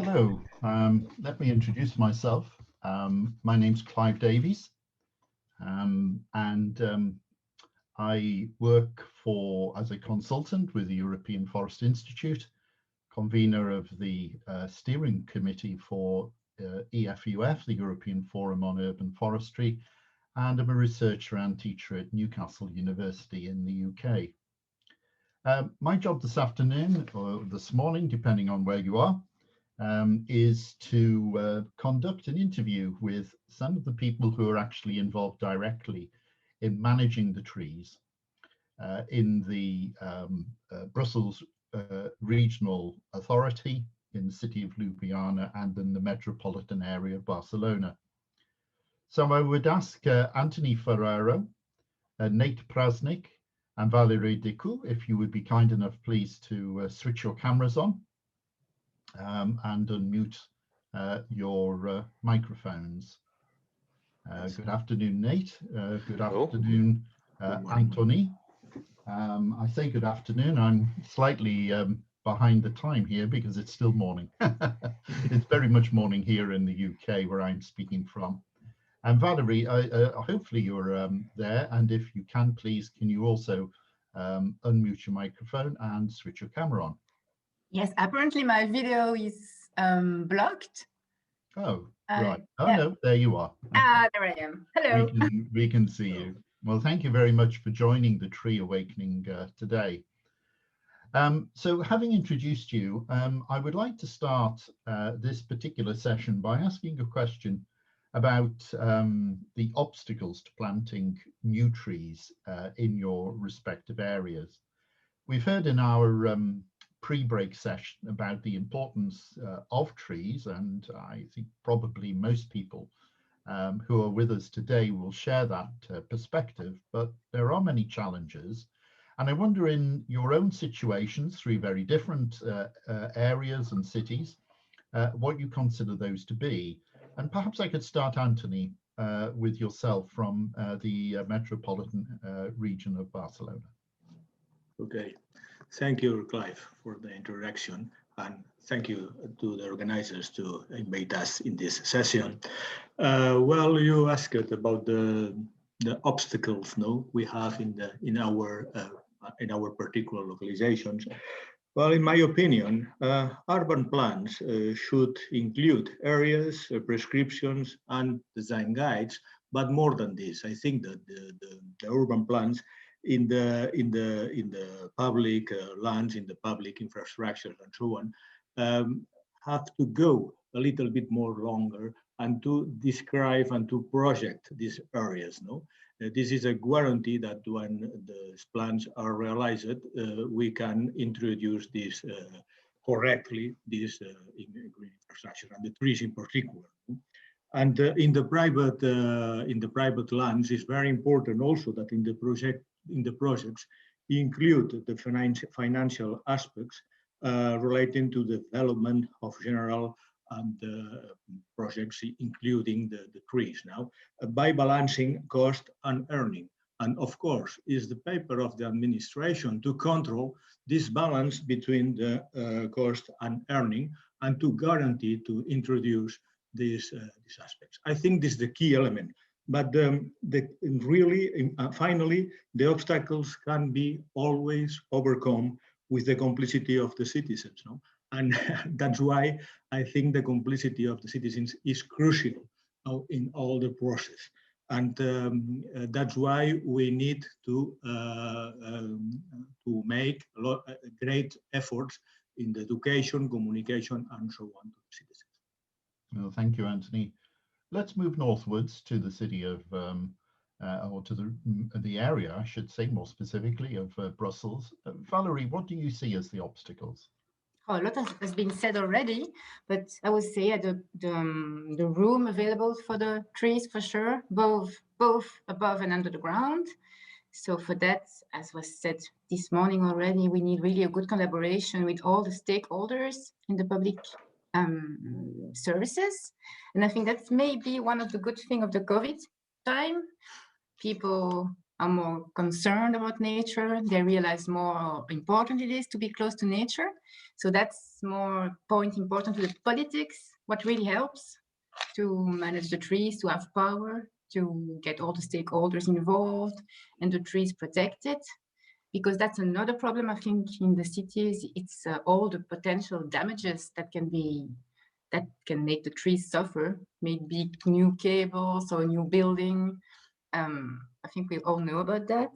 Hello, let me introduce myself. My name's Clive Davies, and I work as a consultant with the European Forest Institute, convener of the steering committee for EFUF, the European Forum on Urban Forestry, and I'm a researcher and teacher at Newcastle University in the UK. My job this afternoon, or this morning, depending on where you are, is to conduct an interview with some of the people who are actually involved directly in managing the trees in the Brussels Regional Authority, in the city of Ljubljana, and in the metropolitan area of Barcelona. So I would ask Antoni Farrero, Nejc Praznik, and Valérie Decoux, if you would be kind enough, please, to switch your cameras on and unmute your microphones. Good afternoon, Nejc. Good afternoon, Antoni. I say good afternoon. I'm slightly behind the time here because it's still morning. It's very much morning here in the UK where I'm speaking from. And Valérie, hopefully you're there, and if you can, please, can you also unmute your microphone and switch your camera on? Yes, apparently my video is blocked. Oh, right. Oh, yeah. no, there you are. Ah, there I am. Hello. We can see you. Well, thank you very much for joining the Tree Awakening today. So having introduced you, I would like to start this particular session by asking a question about the obstacles to planting new trees in your respective areas. We've heard in our pre-break session about the importance of trees, and I think probably most people who are with us today will share that perspective, but there are many challenges. And I wonder, in your own situations, through very different areas and cities, what you consider those to be. And perhaps I could start, Antoni, with yourself from the metropolitan region of Barcelona. Okay, thank you, Clive, for the introduction, and thank you to the organizers to invite us in this session. Well, you asked about the obstacles we have in our particular localizations. Well, in my opinion, urban plans should include areas, prescriptions, and design guides. But more than this, I think that the urban plans in the public lands, in the public infrastructure, and so on, have to go a little bit more longer and to describe and to project these areas. This is a guarantee that when the plans are realized, we can introduce this correctly, this green infrastructure and the trees in particular. And in the private lands, it's very important also that in the projects include the financial aspects relating to the development of general and projects, including the trees now, by balancing cost and earning. And of course, is the paper of the administration to control this balance between the cost and earning, and to guarantee to introduce these aspects. I think this is the key element. But finally, the obstacles can be always overcome with the complicity of the citizens. And that's why I think the complicity of the citizens is crucial in all the process. And that's why we need to make great efforts in the education, communication, and so on to the citizens. Well, thank you, Antoni. Let's move northwards to the city of, or to the area, I should say more specifically, of Brussels. Valérie, what do you see as the obstacles? Oh, a lot has been said already, but I would say the room available for the trees, for sure, both above and under the ground. So for that, as was said this morning already, we need really a good collaboration with all the stakeholders in the public services. And I think that's maybe one of the good things of the COVID time. People are more concerned about nature. They realize more how important it is to be close to nature. So that's more important to the politics. What really helps to manage the trees, to have power, to get all the stakeholders involved and the trees protected. Because that's another problem, I think, in the cities. It's all the potential damages that can make the trees suffer. Maybe new cables or new building. I think we all know about that.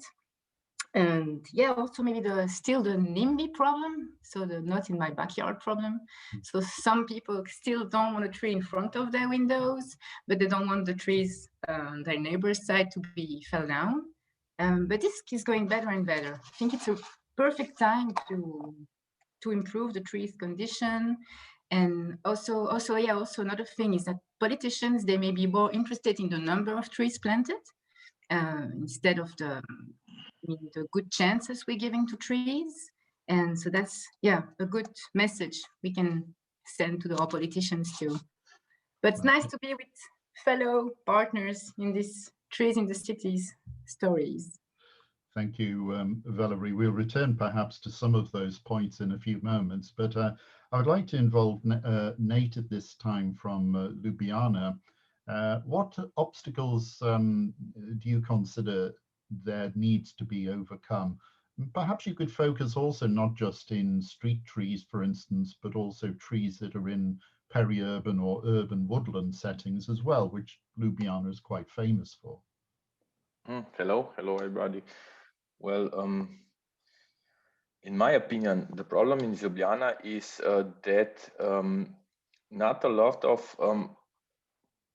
And yeah, also maybe still the NIMBY problem, so the not in my backyard problem. So some people still don't want a tree in front of their windows, but they don't want the trees on their neighbor's side to be fell down. But this is going better and better. I think it's a perfect time to improve the trees' condition. And also another thing is that politicians, they may be more interested in the number of trees planted instead of the good chances we're giving to trees. And so that's, a good message we can send to our politicians too. But it's nice to be with fellow partners in this Trees in the Cities stories. Thank you, Valérie. We'll return perhaps to some of those points in a few moments, but I would like to involve Nejc at this time from Ljubljana. What obstacles do you consider there needs to be overcome? Perhaps you could focus also not just in street trees, for instance, but also trees that are in peri-urban or urban woodland settings as well, which Ljubljana is quite famous for. Hello everybody. Well, in my opinion, the problem in Ljubljana is that not a lot of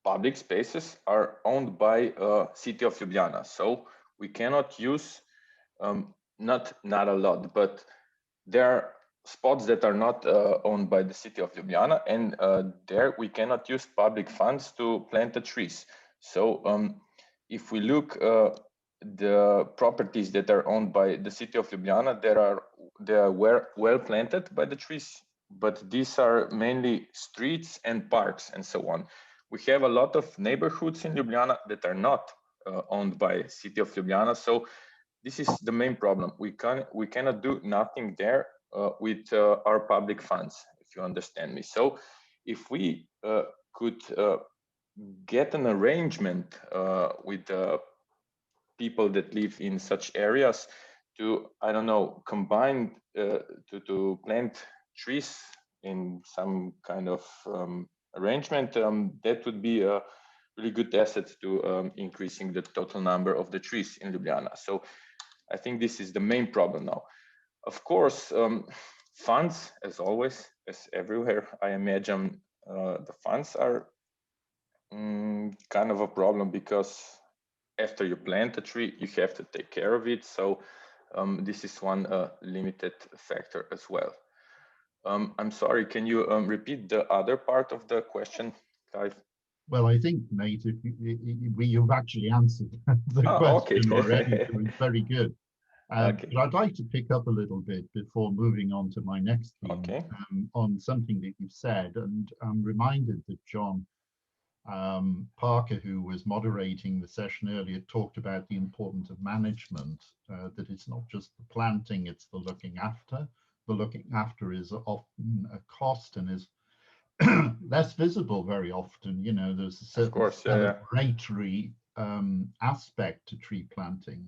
public spaces are owned by city of Ljubljana. So we cannot use, not a lot, but there are spots that are not owned by the city of Ljubljana, and there we cannot use public funds to plant the trees. So if we look the properties that are owned by the city of Ljubljana, they are well planted by the trees, but these are mainly streets and parks and so on. We have a lot of neighborhoods in Ljubljana that are not owned by city of Ljubljana. So this is the main problem. We cannot do nothing there with our public funds, if you understand me. So if we could get an arrangement with people that live in such areas to, I don't know, combine to plant trees in some kind of arrangement, that would be a really good asset to increasing the total number of the trees in Ljubljana. So I think this is the main problem now. Of course, funds, as always, as everywhere, I imagine the funds are kind of a problem, because after you plant a tree, you have to take care of it. So this is one limited factor as well. I'm sorry, can you repeat the other part of the question, Clive? Well, I think, Nejc, you've actually answered the question already. It was very good. But I'd like to pick up a little bit before moving on to my next theme on something that you've said. And I'm reminded that John Parker, who was moderating the session earlier, talked about the importance of management, that it's not just the planting, it's the looking after. The looking after is often a cost and is less visible very often. You know, there's a certain celebratory aspect to tree planting.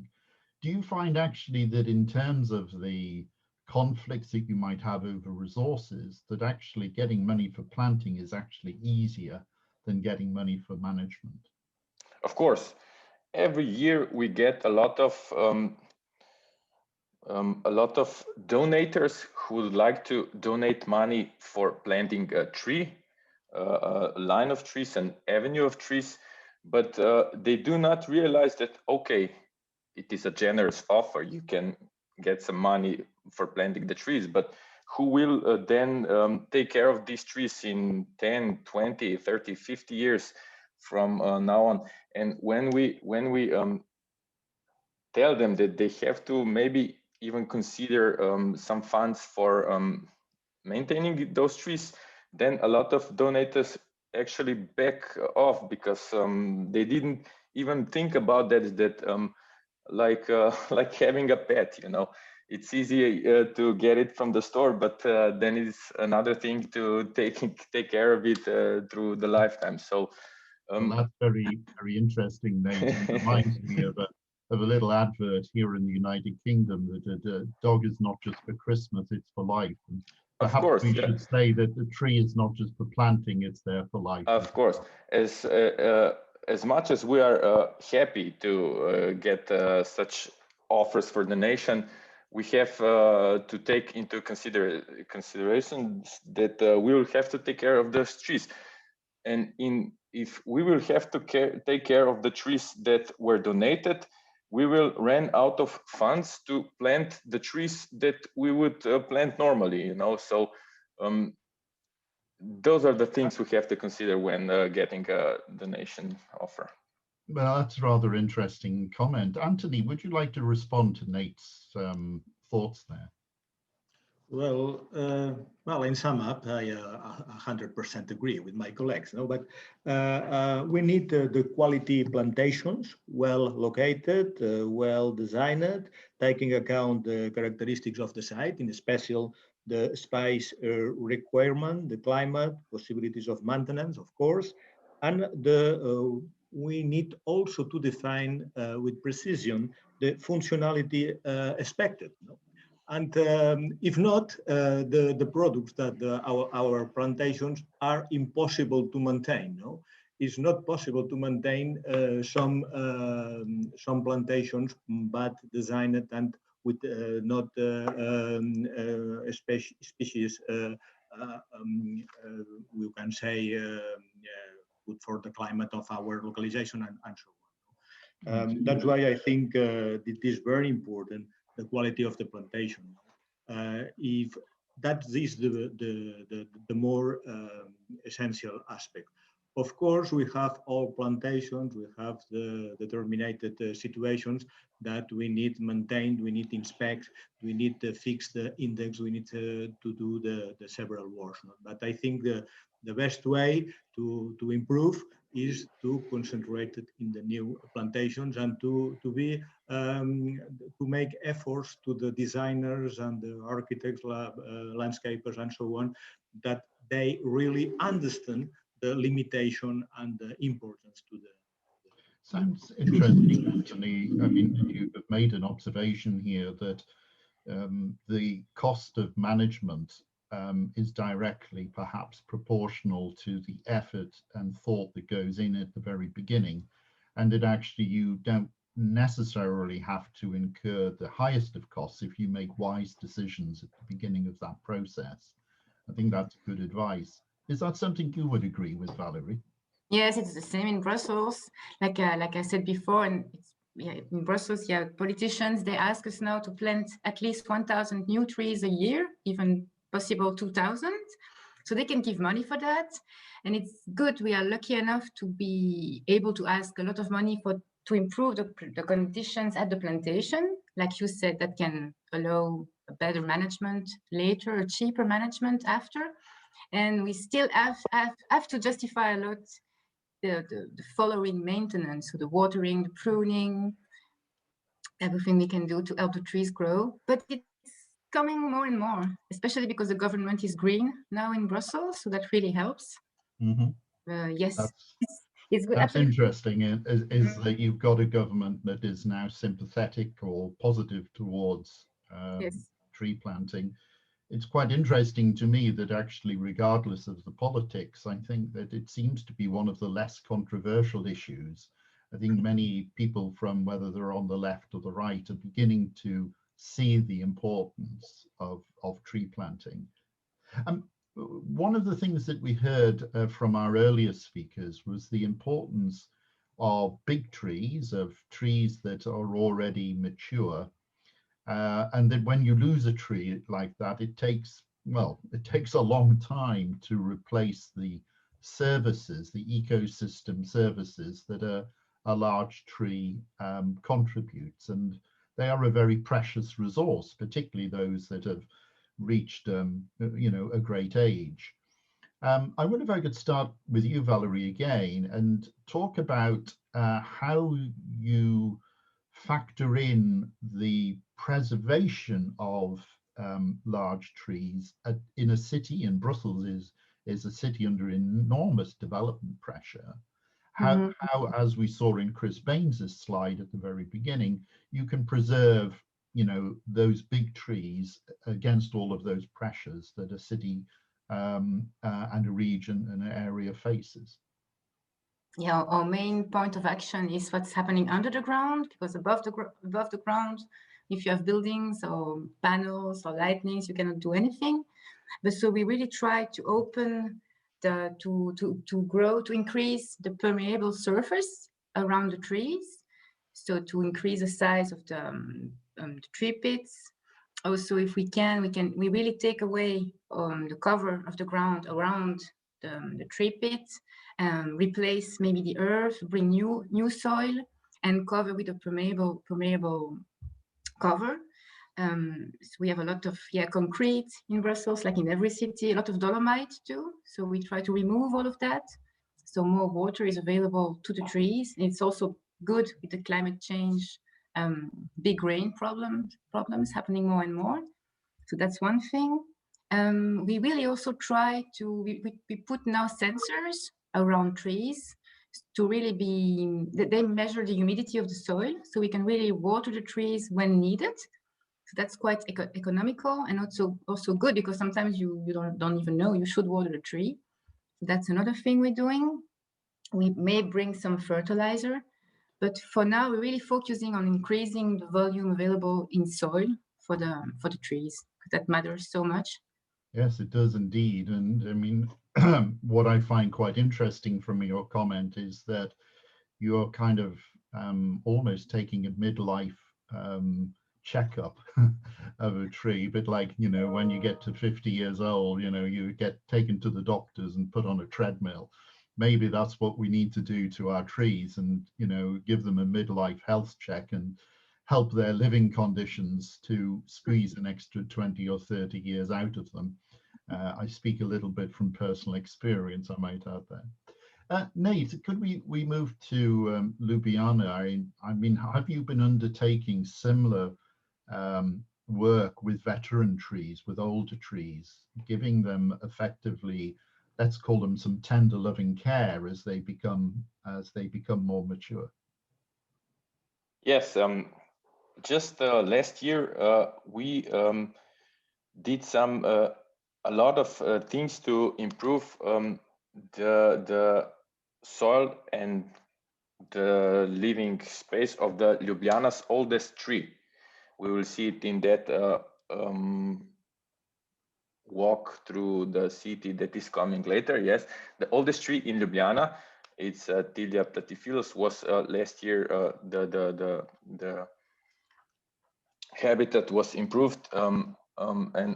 Do you find actually that in terms of the conflicts that you might have over resources, that actually getting money for planting is actually easier than getting money for management? Of course, every year we get a lot of donators who would like to donate money for planting a tree, a line of trees, an avenue of trees, but they do not realize that, okay, it is a generous offer. You can get some money for planting the trees, but who will then take care of these trees in 10, 20, 30, 50 years from now on? And when we tell them that they have to maybe even consider some funds for maintaining those trees, then a lot of donators actually back off, because they didn't even think about that like having a pet, you know. It's easy to get it from the store, but then it's another thing to take care of it through the lifetime. So well, that's very, very interesting, Nate. It reminds me of a little advert here in the United Kingdom that a dog is not just for Christmas, it's for life. And of perhaps course, we yeah. should say that the tree is not just for planting, it's there for life. Of course, as much as we are happy to get such offers for donation, we have to take into consideration that we will have to take care of those trees, and if we will have to take care of the trees that were donated, we will run out of funds to plant the trees that we would plant normally, you know. So those are the things we have to consider when getting a donation offer. Well, that's a rather interesting comment. Antoni, would you like to respond to Nate's thoughts there? Well, in sum up, I 100% agree with my colleagues. No, but we need the quality plantations, well located, well designed, taking account the characteristics of the site, in special the space requirement, the climate, possibilities of maintenance, of course, and we need also to define with precision the functionality expected. No? And if not, the products that our plantations are impossible to maintain. No, it's not possible to maintain some plantations bad designed and with not species we can say good for the climate of our localization and so on. That's why I think it is very important, the quality of the plantation. If that is the more essential aspect. Of course, we have all plantations, we have the determined situations that we need maintained, we need inspect, we need to fix the index, we need to do the several works. But I think the best way to improve is to concentrate it in the new plantations and to make efforts to the designers and the architects, landscapers, and so on, that they really understand the limitation and the importance to the. Sounds interesting, Antoni. I mean, you have made an observation here that the cost of management is directly perhaps proportional to the effort and thought that goes in at the very beginning, and that actually you don't necessarily have to incur the highest of costs if you make wise decisions at the beginning of that process. I think that's good advice. Is that something you would agree with, Valérie? Yes, it's the same in Brussels. Like I said before, and in Brussels, politicians, they ask us now to plant at least 1,000 new trees a year, even possible 2,000. So they can give money for that. And it's good. We are lucky enough to be able to ask a lot of money to improve the conditions at the plantation. Like you said, that can allow a better management later, a cheaper management after. And we still have to justify a lot the following maintenance, so the watering, the pruning, everything we can do to help the trees grow. But it's coming more and more, especially because the government is green now in Brussels, so that really helps. Mm-hmm. Yes, it's good. That's interesting, is that you've got a government that is now sympathetic or positive towards tree planting. It's quite interesting to me that actually, regardless of the politics, I think that it seems to be one of the less controversial issues. I think many people, from whether they're on the left or the right, are beginning to see the importance of tree planting. One of the things that we heard from our earlier speakers was the importance of big trees, of trees that are already mature. And then when you lose a tree like that, it takes a long time to replace the services, the ecosystem services that a large tree contributes. And they are a very precious resource, particularly those that have reached, a great age. I wonder if I could start with you, Valérie, again, and talk about how you factor in the preservation of large trees in a city, and Brussels is a city under enormous development pressure. How, as we saw in Chris Baines's slide at the very beginning, you can preserve, you know, those big trees against all of those pressures that a city and a region and an area faces. Yeah, our main point of action is what's happening under the ground, because above the ground, if you have buildings or panels or lightnings, you cannot do anything. But so we really try to open to increase the permeable surface around the trees. So to increase the size of the tree pits. Also, if we really take away the cover of the ground around the tree pits, replace maybe the earth, bring new soil, and cover with a permeable cover. So we have a lot of concrete in Brussels, like in every city, a lot of dolomite too. So we try to remove all of that, so more water is available to the trees. And it's also good with the climate change, big rain problems happening more and more. So that's one thing. We really also try to, we put now sensors around trees to really they measure the humidity of the soil, so we can really water the trees when needed. So that's quite economical and also good, because sometimes you don't even know you should water the tree. So that's another thing we're doing. We may bring some fertilizer, but for now we're really focusing on increasing the volume available in soil for the trees, because that matters so much. Yes, it does indeed. And I mean, what I find quite interesting from your comment is that you're kind of almost taking a midlife checkup of a tree, but like, you know, when you get to 50 years old, you know, you get taken to the doctors and put on a treadmill. Maybe that's what we need to do to our trees, and, you know, give them a midlife health check and help their living conditions to squeeze an extra 20 or 30 years out of them. I speak a little bit from personal experience, I might add there. Nejc, could we move to Ljubljana? I mean, have you been undertaking similar work with veteran trees, with older trees, giving them effectively, let's call them some tender loving care as they become more mature? Yes, just last year we did a lot of things to improve the soil and the living space of the Ljubljana's oldest tree. We will see it in that walk through the city that is coming later. Yes, the oldest tree in Ljubljana, it's Tilia platyphilus, was last year the habitat was improved, and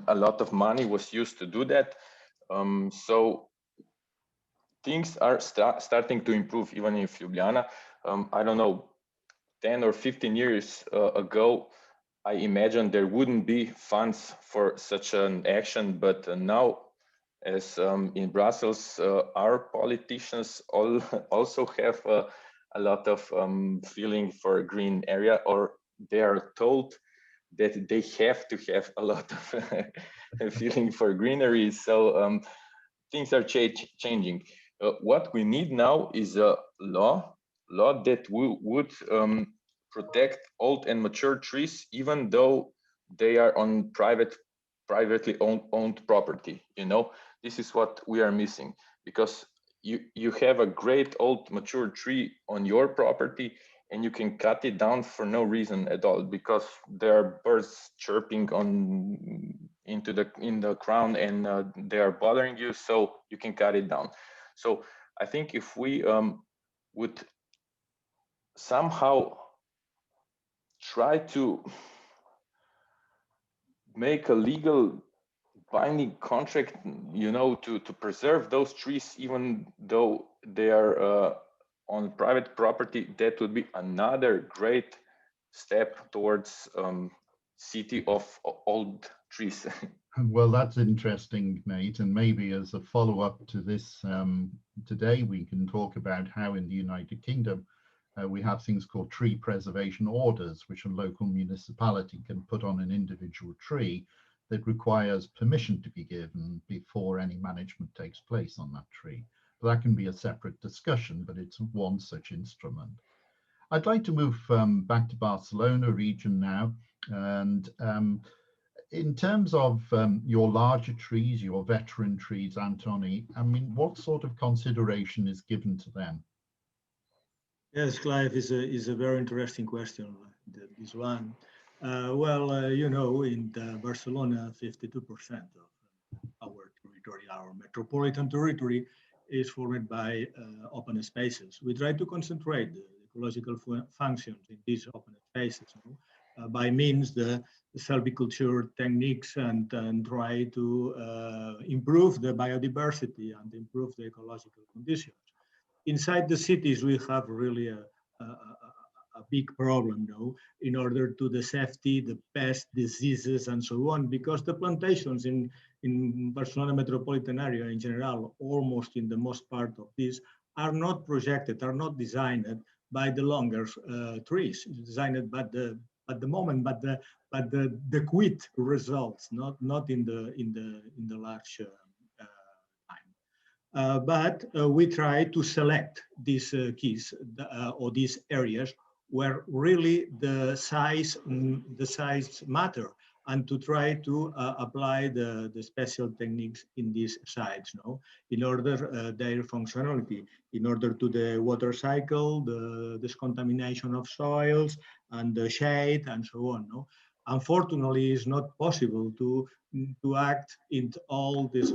a lot of money was used to do that. So things are starting to improve even in Ljubljana. I don't know, 10 or 15 years ago, I imagine there wouldn't be funds for such an action, but now, as in Brussels, our politicians also have a lot of feeling for a green area, or they are told that they have to have a lot of feeling for greenery. So things are changing. What we need now is a law that would protect old and mature trees, even though they are on privately owned property. You know, this is what we are missing, because you have a great old mature tree on your property and you can cut it down for no reason at all, because there are birds chirping in the crown and they are bothering you, so you can cut it down. So I think if we would somehow try to make a legal binding contract, you know, to preserve those trees, even though they are on private property, that would be another great step towards city of old trees. Well, that's interesting, Nate, and maybe as a follow-up to this, today we can talk about how in the United Kingdom we have things called tree preservation orders, which a local municipality can put on an individual tree that requires permission to be given before any management takes place on that tree. But that can be a separate discussion, but it's one such instrument. I'd like to move back to Barcelona region now. And in terms of your larger trees, your veteran trees, Antoni, I mean, what sort of consideration is given to them? Yes, Clive, is a very interesting question, this one. You know, in Barcelona, 52% of our territory, our metropolitan territory, is formed by open spaces. We try to concentrate the ecological functions in these open spaces, you know, by means the silviculture techniques, and try to improve the biodiversity and improve the ecological conditions. Inside the cities, we have really a big problem now in order to the safety, the pest, diseases, and so on, because the plantations in Barcelona metropolitan area in general, almost in the most part of this, are not projected, are not designed by the longer trees, designed by the moment, but the quick results, not in the large but we try to select these keys or these areas where really the size matter, and to try to apply the special techniques in these sites, no, in order their functionality, in order to the water cycle, the discontamination of soils, and the shade, and so on. No, unfortunately, it's not possible to act in all these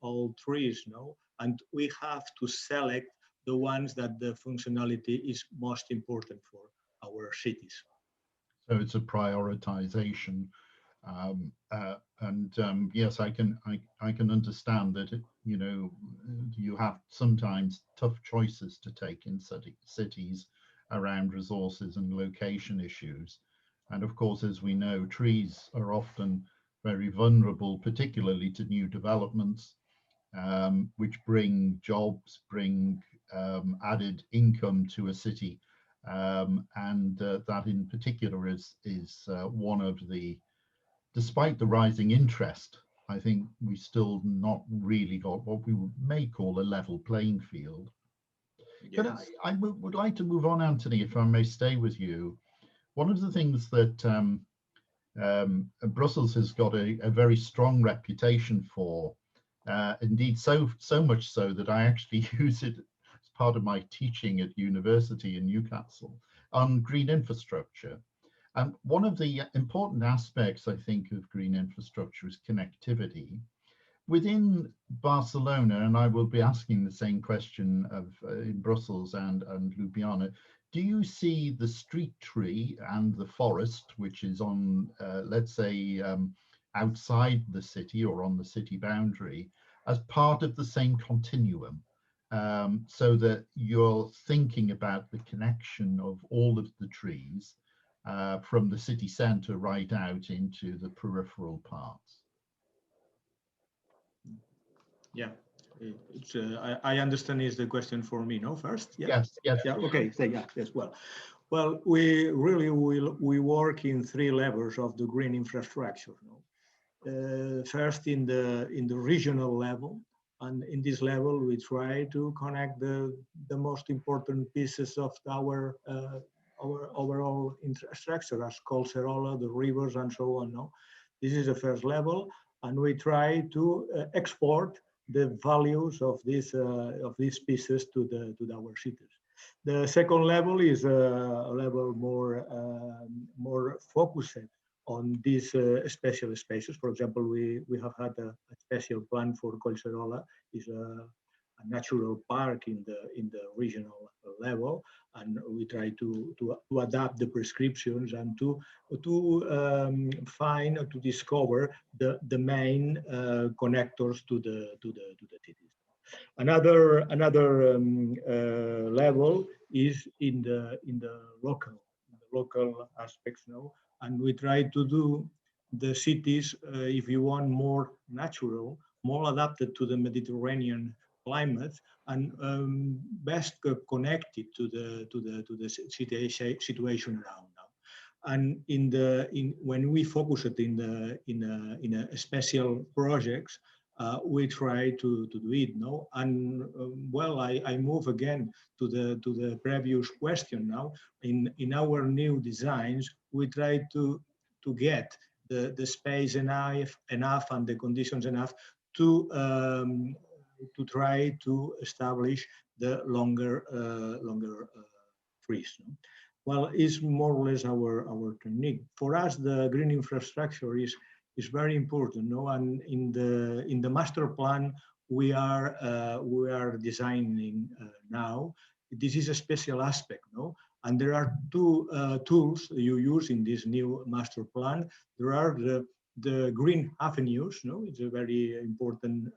old trees, no. And we have to select the ones that the functionality is most important for our cities. So it's a prioritization, yes, I can understand that you know, you have sometimes tough choices to take in cities around resources and location issues, and of course, as we know, trees are often very vulnerable, particularly to new developments. Which bring jobs, bring added income to a city, and that in particular is one of the, despite the rising interest, I think we still not really got what we may call a level playing field. Yes. But I would like to move on, Antoni, if I may stay with you. One of the things that Brussels has got a very strong reputation for, indeed so much so that I actually use it as part of my teaching at university in Newcastle, on green infrastructure. And one of the important aspects, I think, of green infrastructure is connectivity. Within Barcelona, and I will be asking the same question of in Brussels and Ljubljana, do you see the street tree and the forest, which is on, let's say, outside the city or on the city boundary, as part of the same continuum, so that you're thinking about the connection of all of the trees from the city centre right out into the peripheral parts? Yeah, it's, I understand is the question for me, no, first? Yeah. Yes, yes. Yeah, okay, so yeah, yes, well, we really we work in 3 levels of the green infrastructure. No? First in the regional level, and in this level we try to connect the most important pieces of our overall infrastructure, as Collserola, the rivers, and so on. No? This is the first level, and we try to export the values of these pieces to our cities. The second level is a level more focused on these special spaces. For example, we have had a special plan for Collserola, is a natural park in the regional level, and we try to adapt the prescriptions and to find, to discover the main connectors to the cities. Another level is in the local aspects now, and we try to do the cities, if you want, more natural, more adapted to the Mediterranean climate and best connected to the situation around now. And when we focus it in a special projects, we try to do it, no? And well, I move again to the previous question now. In our new designs, we try to get the space enough and the conditions enough to try to establish the longer trees. No? Well, it's more or less our technique. For us, the green infrastructure is very important, no? And in the master plan we are designing now, this is a special aspect, no? And there are two tools you use in this new master plan. There are the green avenues, no? It's a very important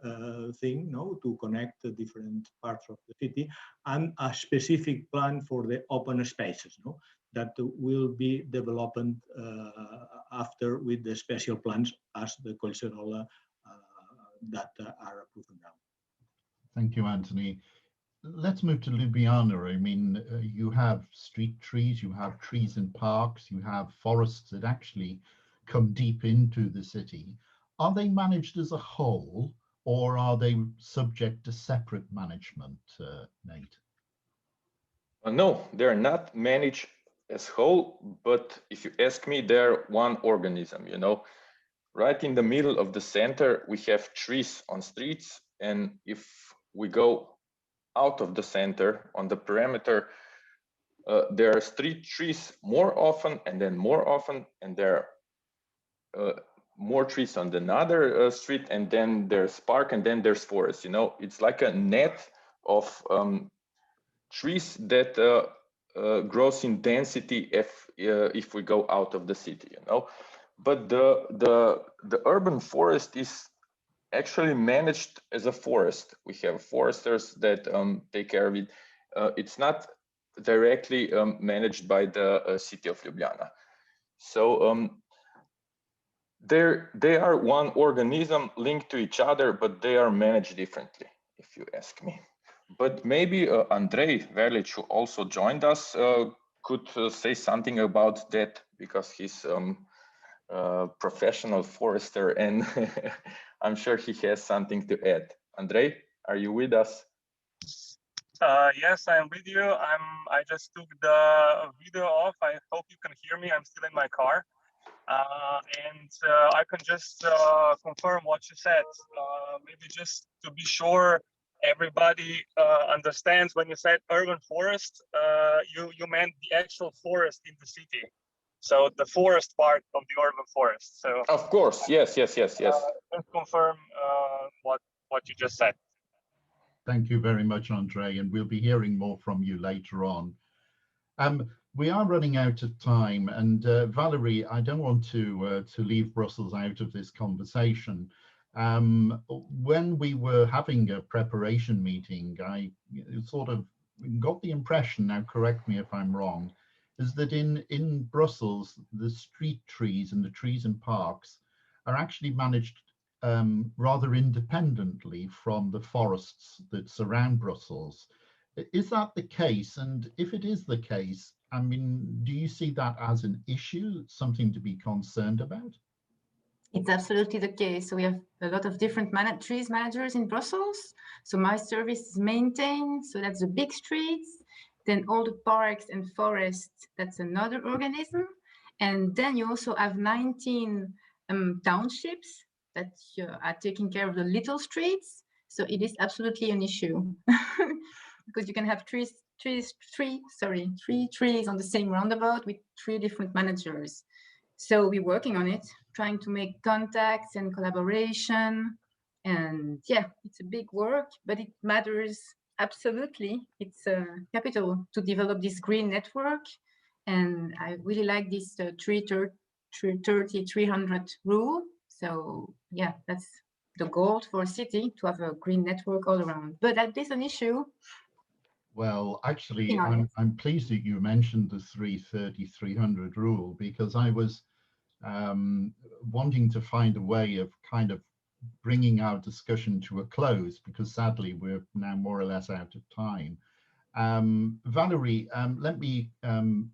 thing, no? To connect the different parts of the city, and a specific plan for the open spaces, no? That will be developed after with the special plans as the Collserola that are approved now. Thank you, Antoni. Let's move to Ljubljana. I mean, you have street trees, you have trees in parks, you have forests that actually come deep into the city. Are they managed as a whole, or are they subject to separate management, Nate? No, they're not managed as whole, but if you ask me, they're one organism, you know. Right in the middle of the center, we have trees on streets, and if we go out of the center on the perimeter, there are street trees more often, and then more often, and there are more trees on another street, and then there's park, and then there's forest. You know, it's like a net of trees that grows in density if we go out of the city. You know, but the urban forest is actually managed as a forest. We have foresters that take care of it. It's not directly managed by the city of Ljubljana. So they are one organism linked to each other, but they are managed differently, if you ask me. But maybe Andrej Verlic, who also joined us, could say something about that, because he's professional forester, and I'm sure he has something to add. Andrej, are you with us? Yes, I am with you. I just took the video off. I hope you can hear me. I'm still in my car. And I can just confirm what you said. Maybe just to be sure everybody understands, when you said urban forest, you meant the actual forest in the city. So the forest part of the urban forest. So of course, yes. Just confirm what you just said. Thank you very much, Andrej, and we'll be hearing more from you later on. We are running out of time, and Valérie, I don't want to leave Brussels out of this conversation. When we were having a preparation meeting, I sort of got the impression, now correct me if I'm wrong, is that in Brussels, the street trees and the trees in parks are actually managed rather independently from the forests that surround Brussels. Is that the case? And if it is the case, I mean, do you see that as an issue, something to be concerned about? It's absolutely the case. So we have a lot of different trees managers in Brussels. So my service is maintained. So that's the big streets. Then all the parks and forests, that's another organism. And then you also have 19 townships that are taking care of the little streets. So it is absolutely an issue because you can have three trees on the same roundabout with 3 different managers. So we're working on it, trying to make contacts and collaboration. And yeah, it's a big work, but it matters absolutely. It's capital to develop this green network. And I really like this 330-300 rule. So yeah, that's the goal for a city, to have a green network all around. But that is an issue. Well, actually, I'm pleased that you mentioned the 330-300 rule, because I was wanting to find a way of kind of bringing our discussion to a close, because sadly we're now more or less out of time. Valérie, let me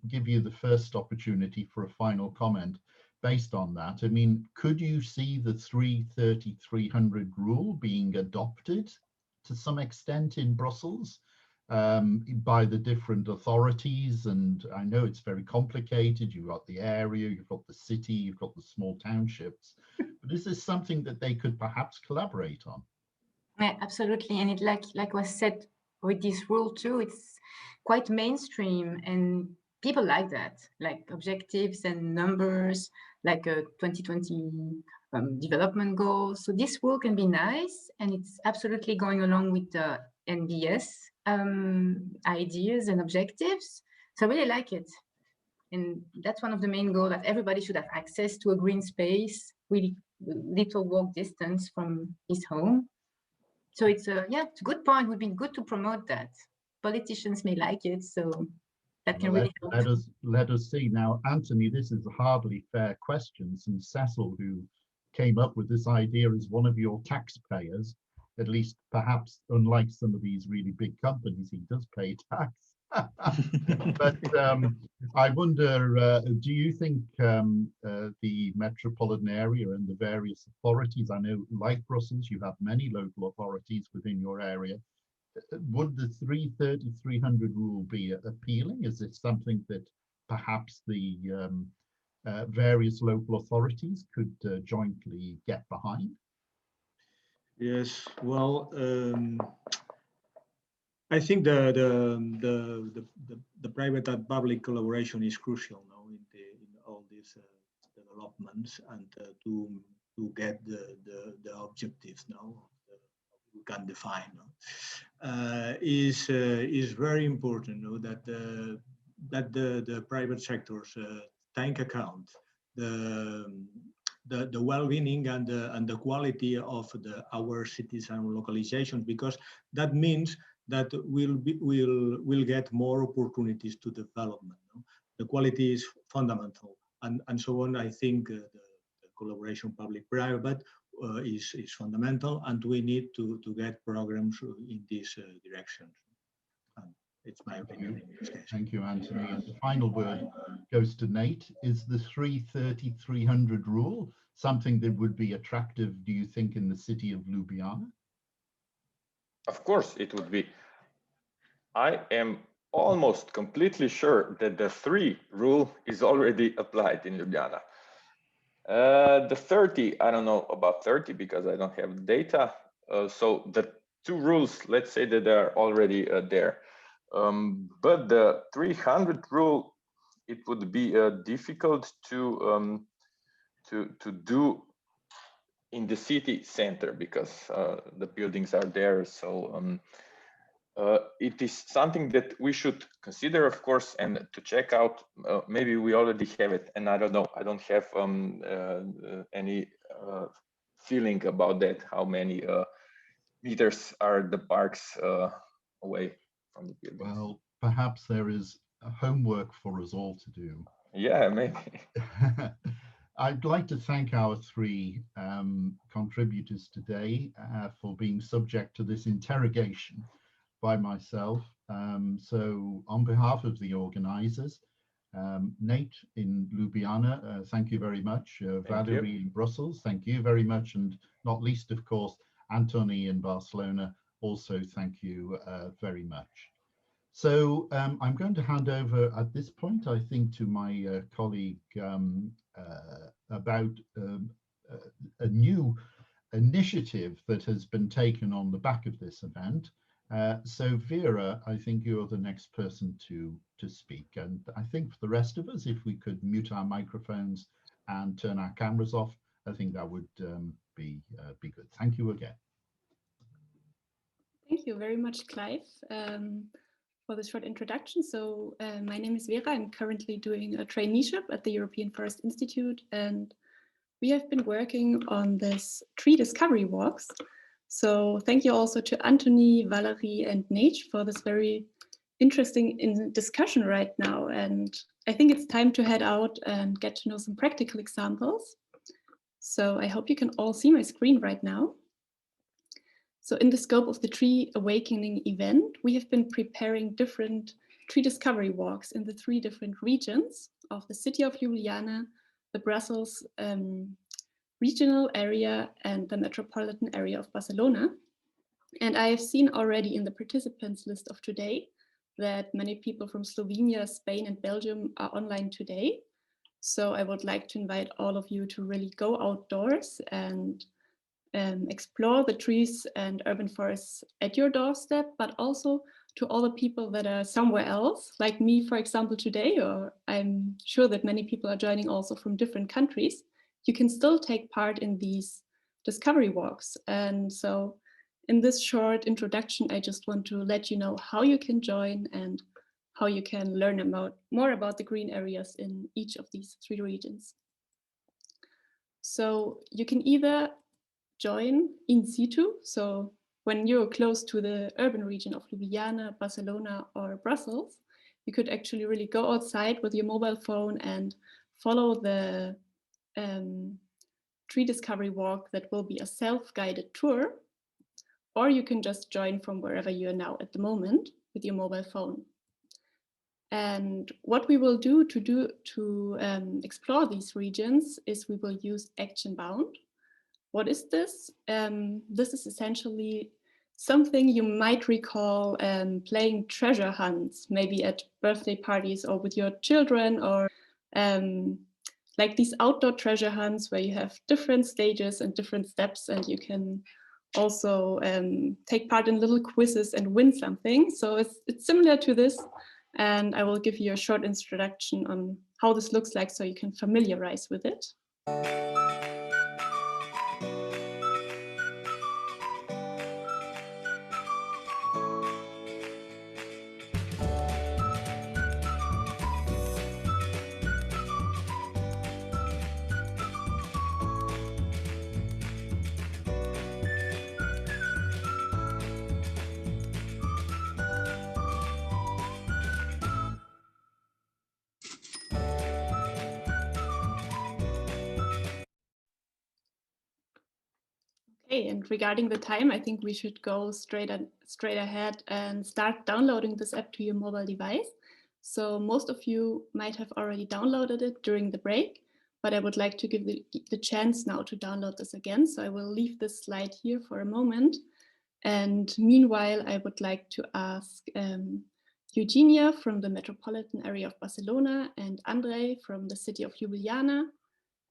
give you the first opportunity for a final comment based on that. I mean, could you see the 330-300 rule being adopted to some extent in Brussels by the different authorities? And I know it's very complicated. You've got the area, you've got the city, you've got the small townships. But is this something that they could perhaps collaborate on? Yeah, absolutely. And it like was said with this rule too, it's quite mainstream and people like that, like objectives and numbers, like a 2020 development goals. So this rule can be nice, and it's absolutely going along with the NBS ideas and objectives. So I really like it. And that's one of the main goals, that everybody should have access to a green space, really little walk distance from his home. So it's a it's a good point. It would be good to promote that. Politicians may like it, so that can really help. Let us see. Now, Antoni, this is a hardly fair question, since Cecil, who came up with this idea, is one of your taxpayers. At least, perhaps, unlike some of these really big companies, he does pay tax. But I wonder, do you think the metropolitan area and the various authorities, I know like Brussels, you have many local authorities within your area, would the 330-300 rule be appealing? Is it something that perhaps the various local authorities could jointly get behind? Yes, well, I think the private and public collaboration is crucial now in all these developments, and to get the objectives now we can define is very important. That the private sectors take account the well-being and the quality of our cities and localizations, because that means that we'll get more opportunities to development. The quality is fundamental, and so on. I think the collaboration public-private is fundamental, and we need to get programs in this direction. It's my opinion in this case. Thank you, Antoni. And the final word goes to Nejc. Is the 330-300 rule something that would be attractive, do you think, in the city of Ljubljana? Of course it would be. I am almost completely sure that the 3 rule is already applied in Ljubljana. The 30, I don't know about 30 because I don't have data. So the 2 rules, let's say that they are already there. But the 300 rule, it would be difficult to do in the city center, because the buildings are there. So it is something that we should consider, of course, and to check out. Maybe we already have it, and I don't know. I don't have any feeling about that. How many meters are the parks away from the buildings? Well, perhaps there is a homework for us all to do. Yeah, maybe. I'd like to thank our 3 contributors today for being subject to this interrogation by myself. So on behalf of the organizers, Nejc in Ljubljana, thank you very much. Valérie in Brussels, thank you very much. And not least, of course, Antoni in Barcelona, also thank you very much. So I'm going to hand over at this point, I think, to my colleague about a new initiative that has been taken on the back of this event. So Vera, I think you're the next person to speak. And I think for the rest of us, if we could mute our microphones and turn our cameras off, I think that would be good. Thank you again. Thank you very much, Clive, for this short introduction. So my name is Vera. I'm currently doing a traineeship at the European Forest Institute, and we have been working on this tree discovery walks. So thank you also to Antoni, Valérie, and Nejc for this very interesting discussion right now. And I think it's time to head out and get to know some practical examples. So I hope you can all see my screen right now. So in the scope of the Tree Awakening event, we have been preparing different tree discovery walks in the 3 different regions of the city of Ljubljana, the Brussels regional area, and the metropolitan area of Barcelona. And I have seen already in the participants list of today that many people from Slovenia, Spain, and Belgium are online today. So I would like to invite all of you to really go outdoors and explore the trees and urban forests at your doorstep, but also to all the people that are somewhere else, like me, for example, today, or I'm sure that many people are joining also from different countries. You can still take part in these discovery walks. And so in this short introduction, I just want to let you know how you can join and how you can learn more about the green areas in each of these 3 regions. So you can either join in situ, so when you're close to the urban region of Ljubljana, Barcelona, or Brussels, you could actually really go outside with your mobile phone and follow the tree discovery walk that will be a self-guided tour, or you can just join from wherever you are now at the moment with your mobile phone. And what we will do to explore these regions is we will use ActionBound. What is this? This is essentially something you might recall playing treasure hunts, maybe at birthday parties or with your children, or like these outdoor treasure hunts where you have different stages and different steps, and you can also take part in little quizzes and win something. So it's similar to this. And I will give you a short introduction on how this looks like so you can familiarize with it. Okay, and regarding the time, I think we should go straight ahead and start downloading this app to your mobile device. So most of you might have already downloaded it during the break, but I would like to give the chance now to download this again. So I will leave this slide here for a moment. And meanwhile, I would like to ask Eugènia from the metropolitan area of Barcelona and Andrej from the city of Ljubljana,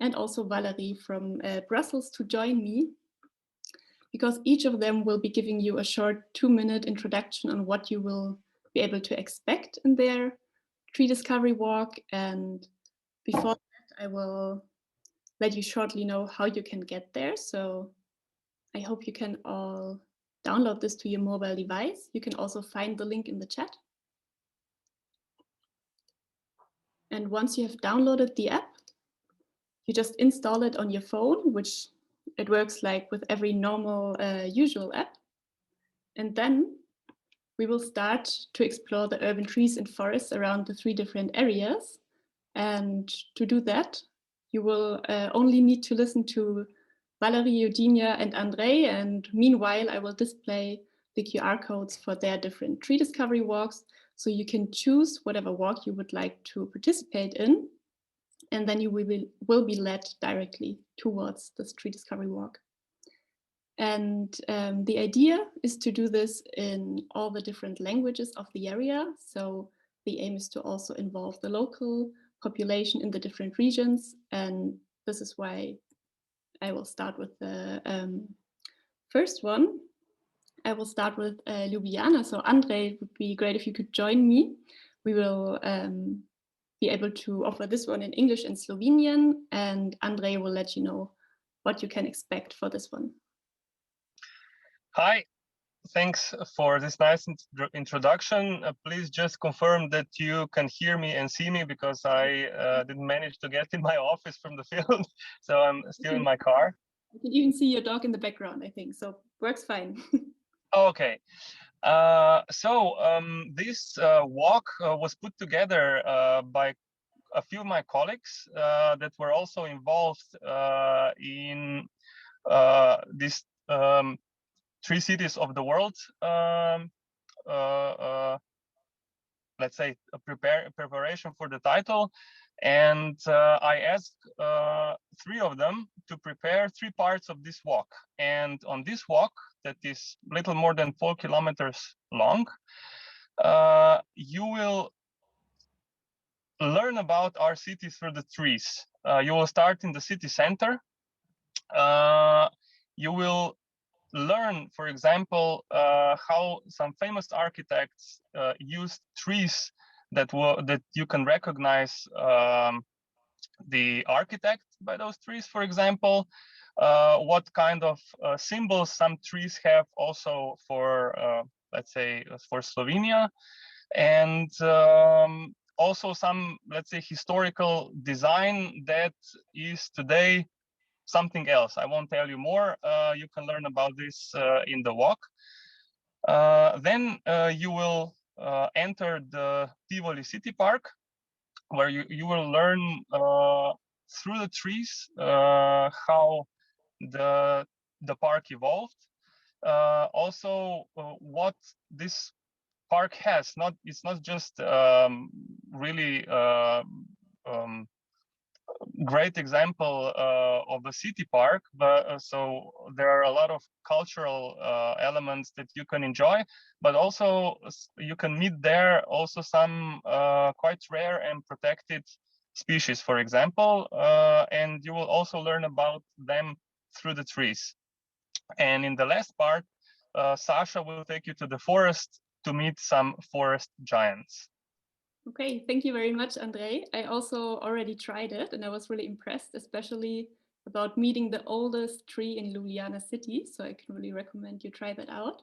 and also Valérie from Brussels to join me, because each of them will be giving you a short 2-minute introduction on what you will be able to expect in their tree discovery walk. And before that, I will let you shortly know how you can get there. So I hope you can all download this to your mobile device. You can also find the link in the chat. And once you have downloaded the app, you just install it on your phone, which it works like with every normal usual app. And then we will start to explore the urban trees and forests around the 3 different areas. And to do that, you will only need to listen to Valérie, Eugènia, and Andrej. And meanwhile, I will display the QR codes for their different tree discovery walks. So you can choose whatever walk you would like to participate in. And then you will be led directly towards this tree discovery walk. And the idea is to do this in all the different languages of the area. So the aim is to also involve the local population in the different regions. And this is why I will start with the first one. I will start with Ljubljana. So Andrej, it would be great if you could join me. We will be able to offer this one in English and Slovenian, and Andrej will let you know what you can expect for this one. Hi, thanks for this nice introduction. Please just confirm that you can hear me and see me, because I didn't manage to get in my office from the field, so I'm still in my car. You can even see your dog in the background, I think, so works fine. Okay. This walk was put together by a few of my colleagues that were also involved in these 3 cities of the world, let's say, a preparation for the title. And I asked 3 of them to prepare 3 parts of this walk. And on this walk, that is little more than 4 kilometers long, you will learn about our city through the trees. You will start in the city center. You will learn, for example, how some famous architects used trees that you can recognize the architect by those trees, for example. What kind of symbols some trees have also for, let's say, for Slovenia, and also some, let's say, historical design that is today something else. I won't tell you more. You can learn about this in the walk. Then you will enter the Tivoli City Park, where you will learn through the trees how the park evolved. Also, what this park has. It's not just really great example of a city park, but so there are a lot of cultural elements that you can enjoy, but also you can meet there also some quite rare and protected species, for example, and you will also learn about them through the trees. And in the last part, Sasha will take you to the forest to meet some forest giants. Okay, thank you very much, Andrej. I also already tried it and I was really impressed, especially about meeting the oldest tree in Ljubljana city. So I can really recommend you try that out.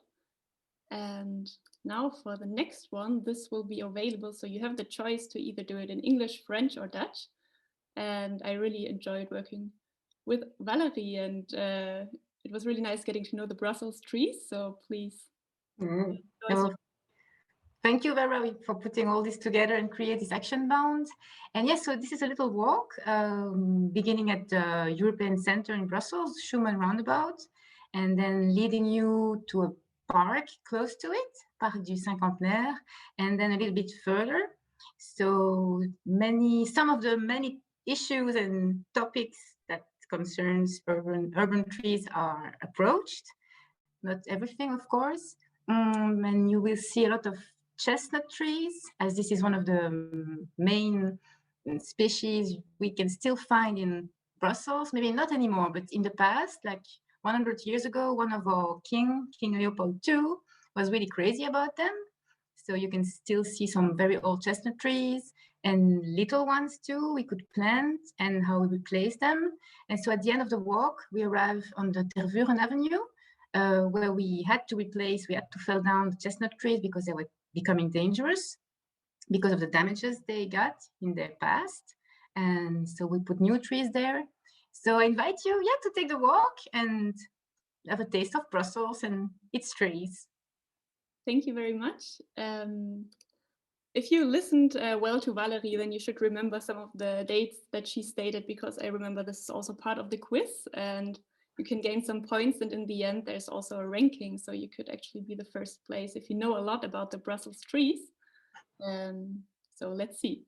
And now for the next one, this will be available. So you have the choice to either do it in English, French or Dutch. And I really enjoyed working with Valérie, and it was really nice getting to know the Brussels trees. So please. Thank you, Vera, for putting all this together and create this ActionBound. And yes, so this is a little walk beginning at the European Center in Brussels, Schumann Roundabout, and then leading you to a park close to it, Parc du Cinquantenaire, and then a little bit further. So some of the many issues and topics that concerns urban trees are approached. Not everything, of course. And you will see a lot of chestnut trees, as this is one of the main species we can still find in Brussels. Maybe not anymore, but in the past, like 100 years ago, one of our King Leopold II, was really crazy about them. So you can still see some very old chestnut trees and little ones too we could plant, and how we replace them. And so at the end of the walk, we arrive on the Tervuren Avenue, where we had to fell down the chestnut trees because they were becoming dangerous because of the damages they got in their past. And so we put new trees there. So I invite you, to take the walk and have a taste of Brussels and its trees. Thank you very much. If you listened well to Valérie, then you should remember some of the dates that she stated, because I remember this is also part of the quiz, and you can gain some points, and in the end there's also a ranking, so you could actually be the first place if you know a lot about the Brussels trees. So let's see.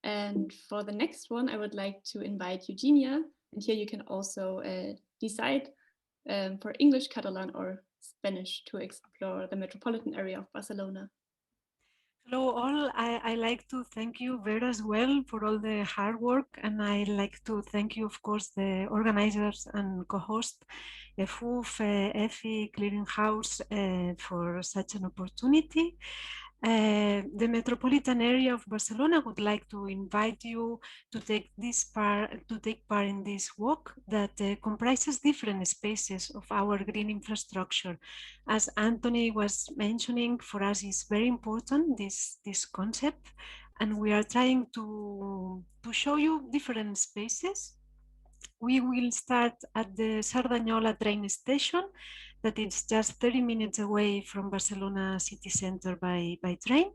And for the next one, I would like to invite Eugènia, and here you can also decide for English, Catalan or Spanish to explore the metropolitan area of Barcelona. Hello all, I like to thank you, Vera, as well, for all the hard work, and I like to thank you, of course, the organizers and co-host, EFUF, EFI, Clearinghouse, for such an opportunity. The metropolitan area of Barcelona would like to invite you to take part in this walk that comprises different spaces of our green infrastructure. As Antoni was mentioning, for us is very important this concept, and we are trying to show you different spaces. We will start at the Cerdanyola train station. that it's just 30 minutes away from Barcelona city center by train,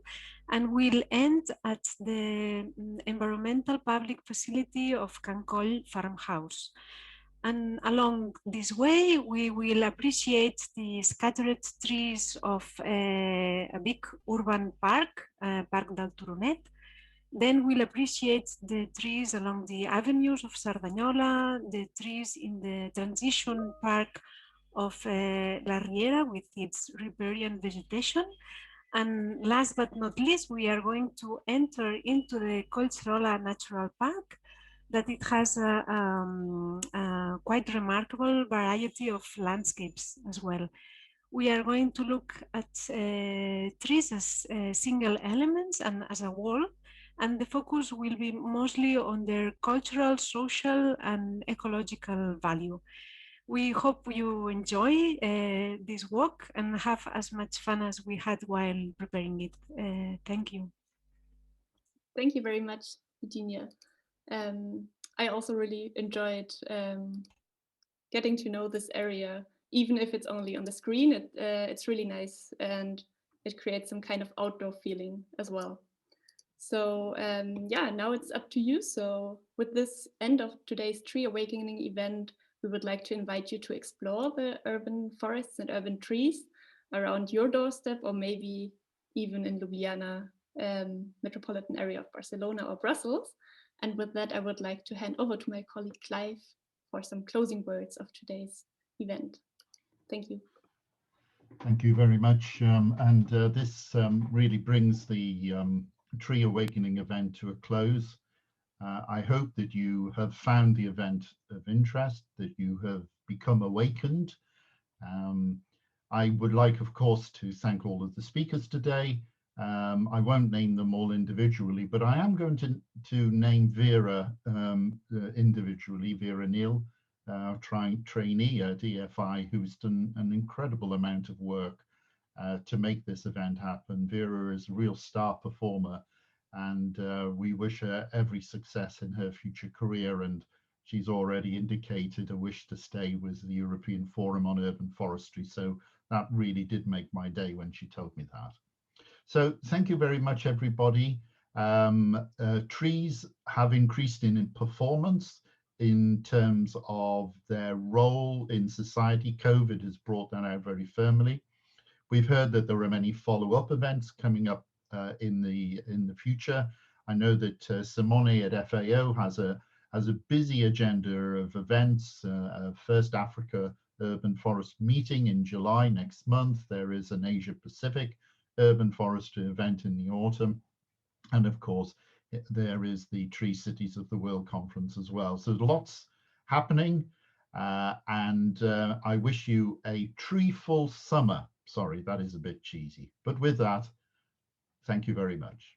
and will end at the environmental public facility of Knill farmhouse. And along this way, we will appreciate the scattered trees of a big urban park, Parc del Turonet. Then we'll appreciate the trees along the avenues of Cerdanyola, the trees in the transition park of La Riera with its riparian vegetation. And last but not least, we are going to enter into the Collserola Natural Park, that it has a quite remarkable variety of landscapes as well. We are going to look at trees as single elements and as a wall, and the focus will be mostly on their cultural, social, and ecological value. We hope you enjoy this walk and have as much fun as we had while preparing it. Thank you. Thank you very much, Eugènia. I also really enjoyed getting to know this area, even if it's only on the screen. It's really nice, and it creates some kind of outdoor feeling as well. So yeah, now it's up to you. So with this end of today's Tree Awakening event, we would like to invite you to explore the urban forests and urban trees around your doorstep, or maybe even in Ljubljana, metropolitan area of Barcelona or Brussels. And with that, I would like to hand over to my colleague Clive for some closing words of today's event. Thank you. Thank you very much. This really brings the Tree Awakening event to a close. I hope that you have found the event of interest, that you have become awakened. I would like, of course, to thank all of the speakers today. I won't name them all individually, but I am going to name Vera individually, Vera Knill, trainee at EFI, who's done an incredible amount of work to make this event happen. Vera is a real star performer, and we wish her every success in her future career, and she's already indicated a wish to stay with the European Forum on Urban Forestry, so that really did make my day when she told me that. So thank you very much, everybody. Trees have increased in performance in terms of their role in society. COVID has brought that out very firmly. We've heard that there are many follow-up events coming up in the future. I know that Simone at FAO has a busy agenda of events. First Africa Urban Forest meeting in July next month. There is an Asia Pacific Urban Forestry event in the autumn, and of course there is the Tree Cities of the World conference as well. So lots happening, and I wish you a treeful summer. Sorry, that is a bit cheesy, but with that, thank you very much.